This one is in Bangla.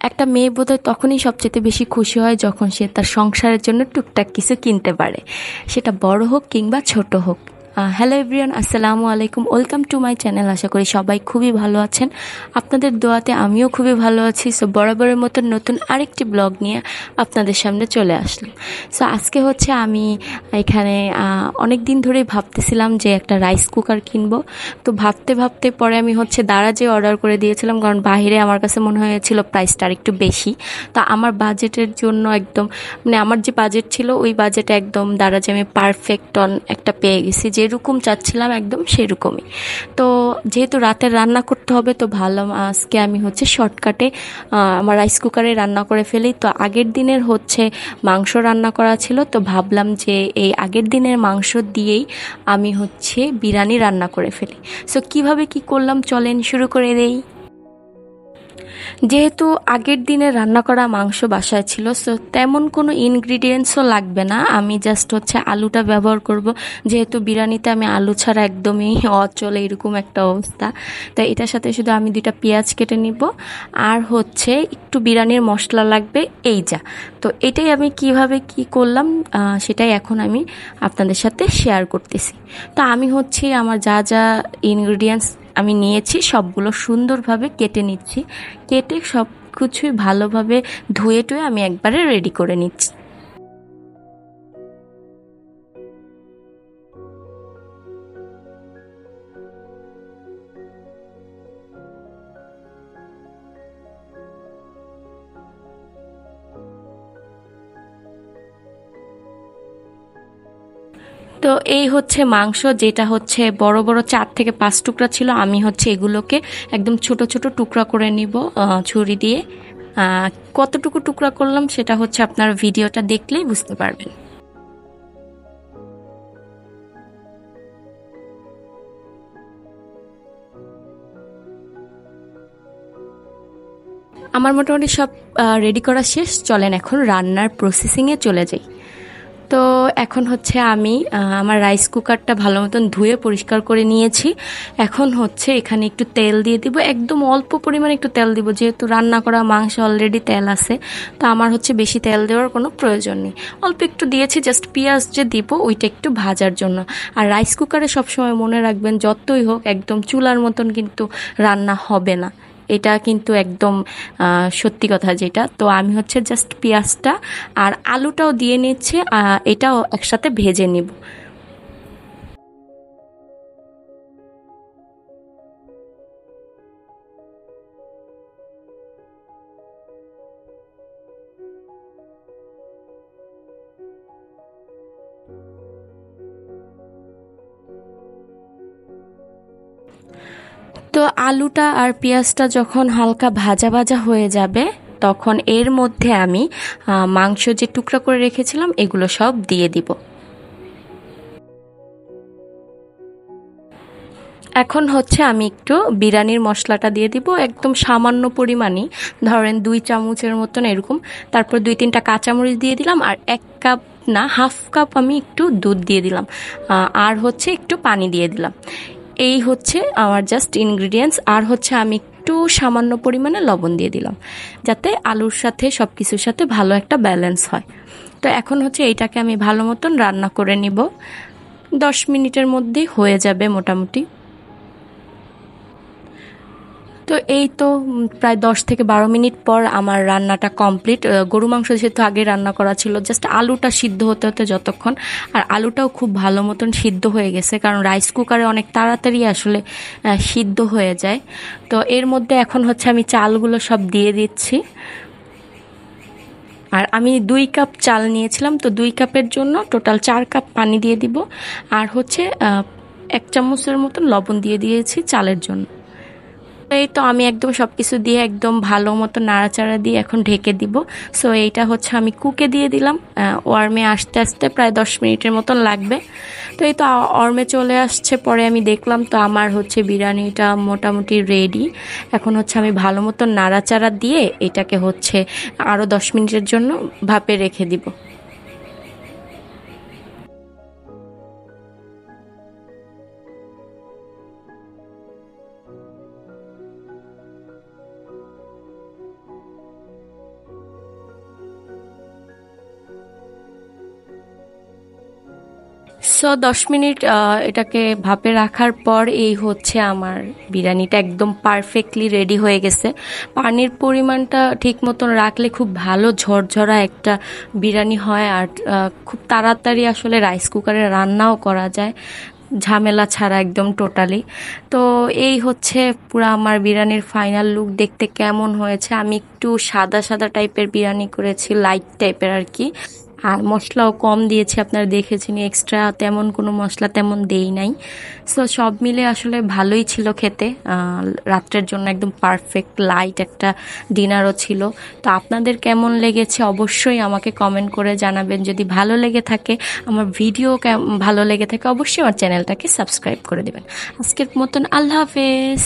একটা মেয়ে বোধহয় তখনই সবচেয়ে বেশি খুশি হয় যখন সে তার সংসারের জন্য টুকটাক কিছু কিনতে পারে, সেটা বড় হোক কিংবা ছোট হোক। হ্যালো এভরিওয়ান, আসসালামু আলাইকুম, ওয়েলকাম টু মাই চ্যানেল। আশা করি সবাই খুবই ভালো আছেন। আপনাদের দোয়াতে আমিও খুবই ভালো আছি। সো বরাবরের মতো নতুন আরেকটি ব্লগ নিয়ে আপনাদের সামনে চলে আসলাম। সো আজকে হচ্ছে আমি এখানে অনেক দিন ধরেই ভাবতেছিলাম যে একটা রাইস কুকার কিনবো। তো ভাবতে ভাবতে পরে আমি হচ্ছে দারাজে অর্ডার করে দিয়েছিলাম, কারণ বাইরে আমার কাছে মনে হয়েছিল প্রাইসটা আর একটু বেশি। তো আমার বাজেটের জন্য একদম মানে আমার যে বাজেট ছিল ওই বাজেটে একদম দারাজে আমি পারফেক্ট অন একটা পেয়ে গেছি, যেরকম চাচ্ছিলাম একদম সেরকমই। তো যেহেতু রাতে রান্না করতে হবে, তো ভালো আজকে আমি হচ্ছে শর্টকাটে আমার রাইস কুকারে রান্না করে ফেলি। তো আগের দিনের হচ্ছে মাংস রান্না করা ছিল, তো ভাবলাম যে এই আগের দিনের মাংস দিয়েই আমি হচ্ছে বিরিয়ানি রান্না করে ফেলি। সো কিভাবে কি করলাম চলেন শুরু করে দেই। যেহেতু আগের দিনে রান্না করা মাংস বাসায় ছিল, সো তেমন কোনো ইনগ্রিডিয়েন্টসও লাগবে না। আমি জাস্ট হচ্ছে আলুটা ব্যবহার করব, যেহেতু বিরিয়ানিতে আমি আলু ছাড়া একদমই অচল, এরকম একটা অবস্থা। তো এটার সাথে শুধু আমি 2টা পেঁয়াজ কেটে নিব, আর হচ্ছে একটু বিরিয়ানির মশলা লাগবে, এই যা। তো এটাই আমি কিভাবে কি করলাম সেটাই এখন আমি আপনাদের সাথে শেয়ার করতেছি। তো আমি হচ্ছে আমার যা যা ইনগ্রিডিয়েন্টস আমি নিয়েছি সবগুলো সুন্দরভাবে কেটে নিচ্ছি। কেটে সব কিছুই ভালোভাবে ধুয়ে টুয়ে আমি একবারে রেডি করে নিচ্ছি। তো এই হচ্ছে মাংস, যেটা হচ্ছে বড় বড় 4 থেকে 5 টুকরা ছিল। আমি হচ্ছে এগুলোকে একদম ছোট ছোট টুকরা করে নিব ছুরি দিয়ে। আহ, কতটুকু টুকরা করলাম সেটা হচ্ছে আপনার ভিডিওটা দেখলেই বুঝতে পারবেন। আমার মোটামুটি সব রেডি করা শেষ, চলেন এখন রান্নার প্রসেসিংয়ে চলে যাই। তো এখন হচ্ছে আমি আমার রাইস কুকারটা ভালো মতন ধুয়ে পরিষ্কার করে নিয়েছি। এখন হচ্ছে এখানে একটু তেল দিয়ে দিব, একদম অল্প পরিমাণে একটু তেল দিব, যেহেতু রান্না করা মাংস অলরেডি তেল আছে। তো আমার হচ্ছে বেশি তেল দেওয়ার কোনো প্রয়োজন নেই, অল্প একটু দিয়েছি, জাস্ট পেঁয়াজ যে দিব ওইটা একটু ভাজার জন্য। আর রাইস কুকারে সবসময় মনে রাখবেন যতই হোক একদম চুলার মতন কিন্তু রান্না হবে না, এটা কিন্তু একদম সত্যি কথা যেটা। তো আমি হচ্ছে জাস্ট পেঁয়াজটা আর আলুটাও দিয়ে নিচ্ছে, এটাও একসাথে ভেজে নিব। তো আলুটা আর পেঁয়াজটা যখন হালকা ভাজা ভাজা হয়ে যাবে, তখন এর মধ্যে আমি মাংস যে টুকরা করে রেখেছিলাম এগুলো সব দিয়ে দিব। এখন হচ্ছে আমি একটু বিরিয়ানির মশলাটা দিয়ে দিব, একদম সামান্য পরিমাণই, ধরেন 2 চামচের মতন এরকম। তারপর 2-3টা কাঁচামরিচ দিয়ে দিলাম, আর 1 কাপ না, হাফ কাপ আমি একটু দুধ দিয়ে দিলাম, আর হচ্ছে একটু পানি দিয়ে দিলাম। এই হচ্ছে আমার জাস্ট ইনগ্রিডিয়েন্টস। আর হচ্ছে আমি একটু সামান্য পরিমাণে লবণ দিয়ে দিলাম, যাতে আলুর সাথে সব কিছুর সাথে ভালো একটা ব্যালেন্স হয়। তো এখন হচ্ছে এইটাকে আমি ভালো মতন রান্না করে নিব, 10 মিনিটের মধ্যেই হয়ে যাবে মোটামুটি। তো এই তো প্রায় 10 থেকে 12 মিনিট পর আমার রান্নাটা কমপ্লিট। গরু মাংস যেহেতু আগে রান্না করা ছিল, জাস্ট আলুটা সিদ্ধ হতে হতে যতক্ষণ, আর আলুটাও খুব ভালো মতন সিদ্ধ হয়ে গেছে, কারণ রাইস কুকারে অনেক তাড়াতাড়ি আসলে সিদ্ধ হয়ে যায়। তো এর মধ্যে এখন হচ্ছে আমি চালগুলো সব দিয়ে দিচ্ছি। আর আমি 2 কাপ চাল নিয়েছিলাম, তো 2 কাপের জন্য টোটাল 4 কাপ পানি দিয়ে দিব। আর হচ্ছে 1 চামচের মতন লবণ দিয়ে দিয়েছি চালের জন্য। এই তো আমি একদম সবকিছু দিয়ে একদম ভালো মতো নাড়াচাড়া দিয়ে এখন ঢেকে দিব। সো এইটা হচ্ছে আমি কুকে দিয়ে দিলাম, ওয়ার্মে আসতে আসতে প্রায় 10 মিনিটের মতন লাগবে। তো এই তো ওয়ার্মে চলে আসছে, পরে আমি দেখলাম তো আমার হচ্ছে বিরিয়ানিটা মোটামুটি রেডি। এখন হচ্ছে আমি ভালো মতো নাড়াচাড়া দিয়ে এটাকে হচ্ছে আরও 10 মিনিটের জন্য ভাপে রেখে দিব। সো 10 মিনিট এটাকে ভাপে রাখার পর এই হচ্ছে আমার বিরিয়ানিটা একদম পারফেক্টলি রেডি হয়ে গেছে। পানির পরিমাণটা ঠিক মতন রাখলে খুব ভালো ঝরঝরা একটা বিরিয়ানি হয়, আর খুব তাড়াতাড়ি আসলে রাইস কুকারে রান্নাও করা যায় ঝামেলা ছাড়া একদম টোটালি। তো এই হচ্ছে পুরো আমার বিরিয়ানির ফাইনাল লুক। দেখতে কেমন হয়েছে, আমি একটু সাদা সাদা টাইপের বিরিয়ানি করেছি, লাইট টাইপের আর কি। আর মশলাও কম দিয়েছি, আপনারা দেখেছেন, এক্সট্রা তেমন কোনো মশলা তেমন দেই নাই। সো সব মিলে আসলে ভালোই ছিল খেতে। রাত্রের জন্য একদম পারফেক্ট লাইট একটা ডিনারও ছিল। তো আপনাদের কেমন লেগেছে অবশ্যই আমাকে কমেন্ট করে জানাবেন। যদি ভালো লেগে থাকে, আমার ভিডিও ভালো লেগে থাকে, অবশ্যই আমার চ্যানেলটাকে সাবস্ক্রাইব করে দেবেন। আজকের মতন আল্লাহ হাফেজ।